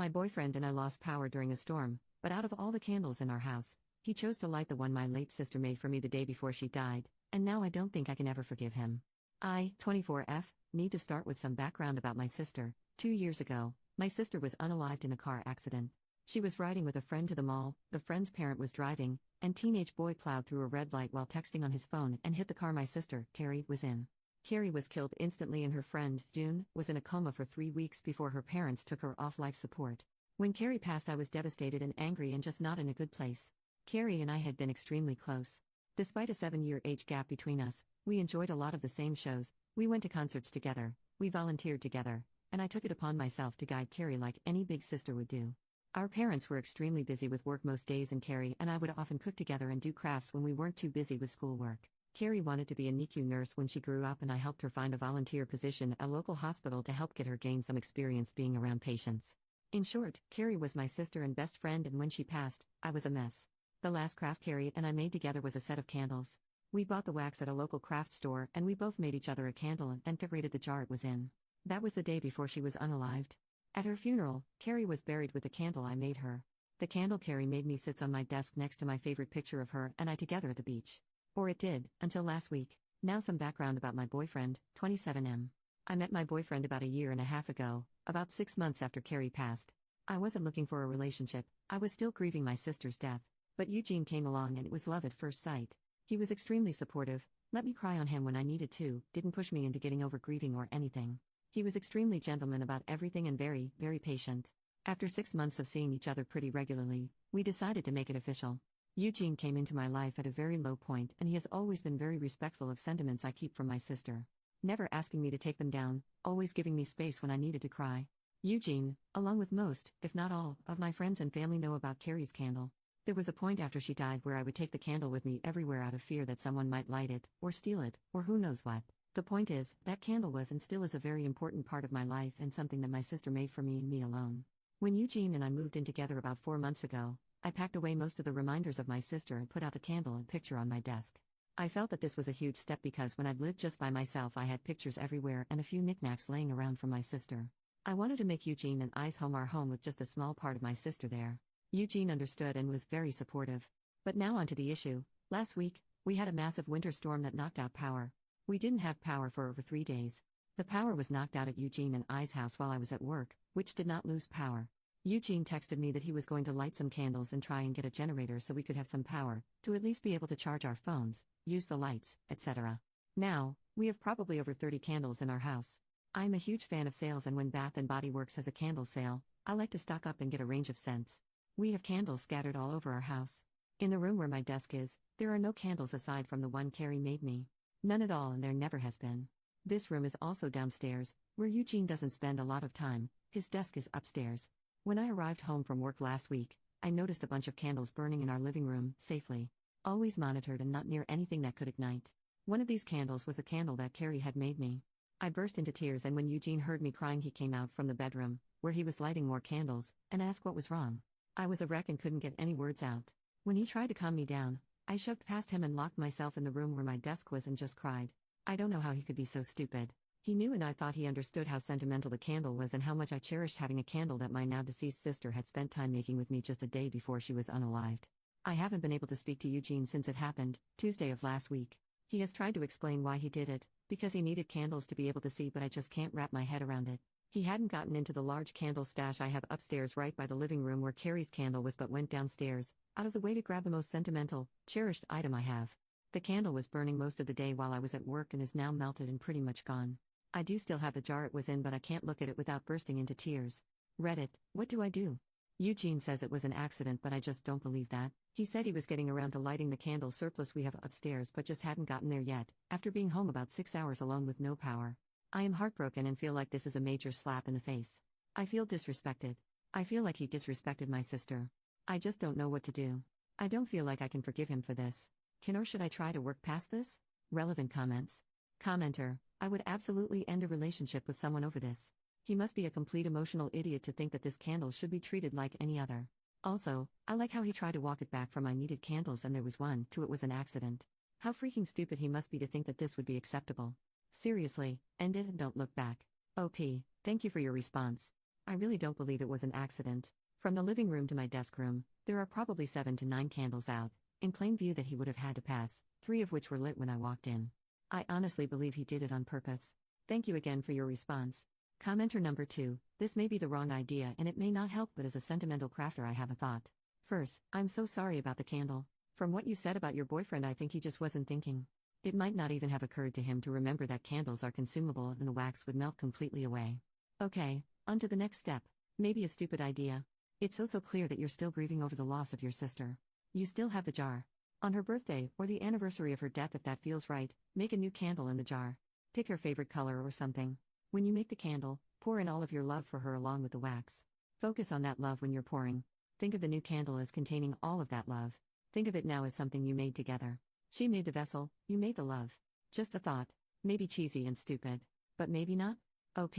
My boyfriend and I lost power during a storm, but out of all the candles in our house, he chose to light the one my late sister made for me the day before she died, and now I don't think I can ever forgive him. I, 24F, need to start with some background about my sister. 2 years ago, my sister was unalived in a car accident. She was riding with a friend to the mall, the friend's parent was driving, and teenage boy plowed through a red light while texting on his phone and hit the car my sister, Carrie, was in. Carrie was killed instantly and her friend, June, was in a coma for 3 weeks before her parents took her off life support. When Carrie passed, I was devastated and angry and just not in a good place. Carrie and I had been extremely close. Despite a 7-year age gap between us, we enjoyed a lot of the same shows, we went to concerts together, we volunteered together, and I took it upon myself to guide Carrie like any big sister would do. Our parents were extremely busy with work most days, and Carrie and I would often cook together and do crafts when we weren't too busy with schoolwork. Carrie wanted to be a NICU nurse when she grew up, and I helped her find a volunteer position at a local hospital to help get her gain some experience being around patients. In short, Carrie was my sister and best friend, and when she passed, I was a mess. The last craft Carrie and I made together was a set of candles. We bought the wax at a local craft store and we both made each other a candle and decorated the jar it was in. That was the day before she was unalived. At her funeral, Carrie was buried with the candle I made her. The candle Carrie made me sits on my desk next to my favorite picture of her and I together at the beach. Or it did, until last week. Now some background about my boyfriend, 27M. I met my boyfriend about a year and a half ago, about 6 months after Carrie passed. I wasn't looking for a relationship, I was still grieving my sister's death. But Eugene came along and it was love at first sight. He was extremely supportive, let me cry on him when I needed to, didn't push me into getting over grieving or anything. He was extremely gentleman about everything and very, very patient. After 6 months of seeing each other pretty regularly, we decided to make it official. Eugene came into my life at a very low point and he has always been very respectful of sentiments I keep from my sister. Never asking me to take them down, always giving me space when I needed to cry. Eugene, along with most, if not all, of my friends and family know about Carrie's candle. There was a point after she died where I would take the candle with me everywhere out of fear that someone might light it, or steal it, or who knows what. The point is, that candle was and still is a very important part of my life and something that my sister made for me and me alone. When Eugene and I moved in together about 4 months ago, I packed away most of the reminders of my sister and put out the candle and picture on my desk. I felt that this was a huge step because when I'd lived just by myself I had pictures everywhere and a few knickknacks laying around from my sister. I wanted to make Eugene and I's home our home with just a small part of my sister there. Eugene understood and was very supportive. But now onto the issue. Last week, we had a massive winter storm that knocked out power. We didn't have power for over 3 days. The power was knocked out at Eugene and I's house while I was at work, which did not lose power. Eugene texted me that he was going to light some candles and try and get a generator so we could have some power, to at least be able to charge our phones, use the lights, etc. Now, we have probably over 30 candles in our house. I'm a huge fan of sales, and when Bath & Body Works has a candle sale, I like to stock up and get a range of scents. We have candles scattered all over our house. In the room where my desk is, there are no candles aside from the one Carrie made me. None at all, and there never has been. This room is also downstairs, where Eugene doesn't spend a lot of time, his desk is upstairs. When I arrived home from work last week, I noticed a bunch of candles burning in our living room, safely. Always monitored and not near anything that could ignite. One of these candles was the candle that Carrie had made me. I burst into tears, and when Eugene heard me crying he came out from the bedroom, where he was lighting more candles, and asked what was wrong. I was a wreck and couldn't get any words out. When he tried to calm me down, I shoved past him and locked myself in the room where my desk was and just cried. I don't know how he could be so stupid. He knew, and I thought he understood how sentimental the candle was and how much I cherished having a candle that my now deceased sister had spent time making with me just a day before she was unalived. I haven't been able to speak to Eugene since it happened, Tuesday of last week. He has tried to explain why he did it, because he needed candles to be able to see, but I just can't wrap my head around it. He hadn't gotten into the large candle stash I have upstairs right by the living room where Carrie's candle was, but went downstairs, out of the way to grab the most sentimental, cherished item I have. The candle was burning most of the day while I was at work and is now melted and pretty much gone. I do still have the jar it was in, but I can't look at it without bursting into tears. Reddit, what do I do? Eugene says it was an accident, but I just don't believe that. He said he was getting around to lighting the candle surplus we have upstairs but just hadn't gotten there yet, after being home about 6 hours alone with no power. I am heartbroken and feel like this is a major slap in the face. I feel disrespected. I feel like he disrespected my sister. I just don't know what to do. I don't feel like I can forgive him for this. Can or should I try to work past this? Relevant comments. Commenter, I would absolutely end a relationship with someone over this. He must be a complete emotional idiot to think that this candle should be treated like any other. Also, I like how he tried to walk it back from I needed candles and there was one, to it was an accident. How freaking stupid he must be to think that this would be acceptable. Seriously, end it and don't look back. OP, thank you for your response. I really don't believe it was an accident. From the living room to my desk room, there are probably 7 to 9 candles out, in plain view that he would have had to pass, 3 of which were lit when I walked in. I honestly believe he did it on purpose. Thank you again for your response. Commenter number 2, this may be the wrong idea and it may not help, but as a sentimental crafter I have a thought. First, I'm so sorry about the candle. From what you said about your boyfriend, I think he just wasn't thinking. It might not even have occurred to him to remember that candles are consumable and the wax would melt completely away. Okay, on to the next step. Maybe a stupid idea. It's so clear that you're still grieving over the loss of your sister. You still have the jar. On her birthday, or the anniversary of her death if that feels right, make a new candle in the jar. Pick her favorite color or something. When you make the candle, pour in all of your love for her along with the wax. Focus on that love when you're pouring. Think of the new candle as containing all of that love. Think of it now as something you made together. She made the vessel, you made the love. Just a thought. Maybe cheesy and stupid. But maybe not? OP,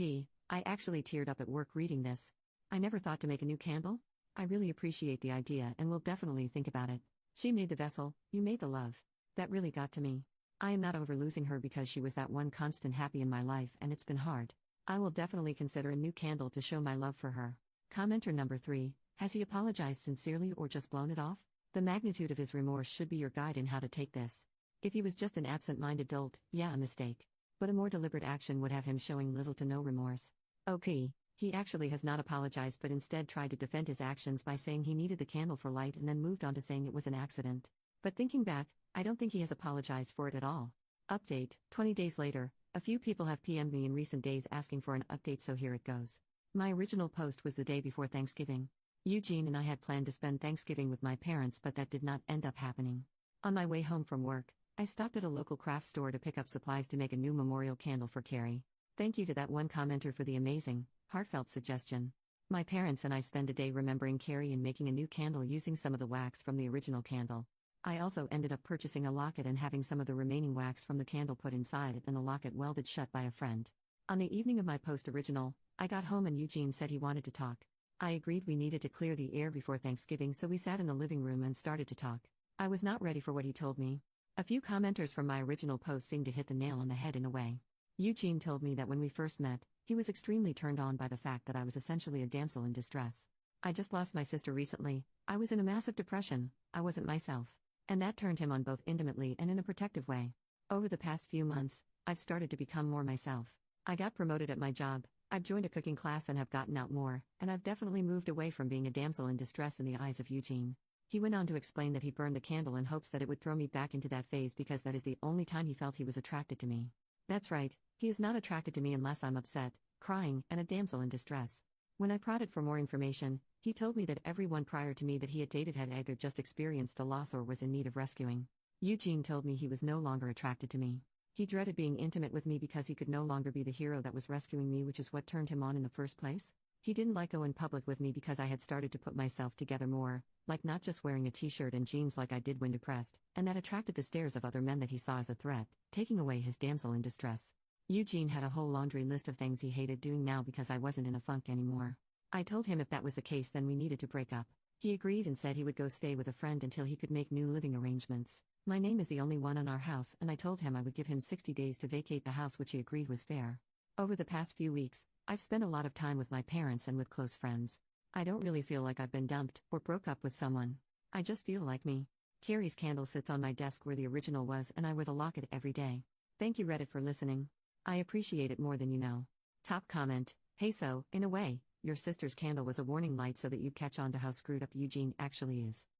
I actually teared up at work reading this. I never thought to make a new candle? I really appreciate the idea and will definitely think about it. She made the vessel, you made the love. That really got to me. I am not over losing her because she was that one constant happy in my life and it's been hard. I will definitely consider a new candle to show my love for her. Commenter number 3, has he apologized sincerely or just blown it off? The magnitude of his remorse should be your guide in how to take this. If he was just an absent-minded dolt, yeah, a mistake. But a more deliberate action would have him showing little to no remorse. OP, he actually has not apologized but instead tried to defend his actions by saying he needed the candle for light and then moved on to saying it was an accident. But thinking back, I don't think he has apologized for it at all. Update, 20 days later, a few people have PM'd me in recent days asking for an update, so here it goes. My original post was the day before Thanksgiving. Eugene and I had planned to spend Thanksgiving with my parents, but that did not end up happening. On my way home from work, I stopped at a local craft store to pick up supplies to make a new memorial candle for Carrie. Thank you to that one commenter for the amazing, heartfelt suggestion. My parents and I spent a day remembering Carrie and making a new candle using some of the wax from the original candle. I also ended up purchasing a locket and having some of the remaining wax from the candle put inside it and the locket welded shut by a friend. On the evening of my post original, I got home and Eugene said he wanted to talk. I agreed we needed to clear the air before Thanksgiving, so we sat in the living room and started to talk. I was not ready for what he told me. A few commenters from my original post seemed to hit the nail on the head in a way. Eugene told me that when we first met, he was extremely turned on by the fact that I was essentially a damsel in distress. I just lost my sister recently, I was in a massive depression, I wasn't myself. And that turned him on both intimately and in a protective way. Over the past few months, I've started to become more myself. I got promoted at my job, I've joined a cooking class and have gotten out more, and I've definitely moved away from being a damsel in distress in the eyes of Eugene. He went on to explain that he burned the candle in hopes that it would throw me back into that phase because that is the only time he felt he was attracted to me. That's right, he is not attracted to me unless I'm upset, crying, and a damsel in distress. When I prodded for more information, he told me that everyone prior to me that he had dated had either just experienced a loss or was in need of rescuing. Eugene told me he was no longer attracted to me. He dreaded being intimate with me because he could no longer be the hero that was rescuing me, which is what turned him on in the first place. He didn't like going public with me because I had started to put myself together more, like not just wearing a t-shirt and jeans like I did when depressed, and that attracted the stares of other men that he saw as a threat, taking away his damsel in distress. Eugene had a whole laundry list of things he hated doing now because I wasn't in a funk anymore. I told him if that was the case then we needed to break up. He agreed and said he would go stay with a friend until he could make new living arrangements. My name is the only one on our house and I told him I would give him 60 days to vacate the house, which he agreed was fair. Over the past few weeks, I've spent a lot of time with my parents and with close friends. I don't really feel like I've been dumped or broke up with someone. I just feel like me. Carrie's candle sits on my desk where the original was and I wear the locket every day. Thank you Reddit for listening. I appreciate it more than you know. Top comment, hey, so, in a way, your sister's candle was a warning light so that you'd catch on to how screwed up Eugene actually is.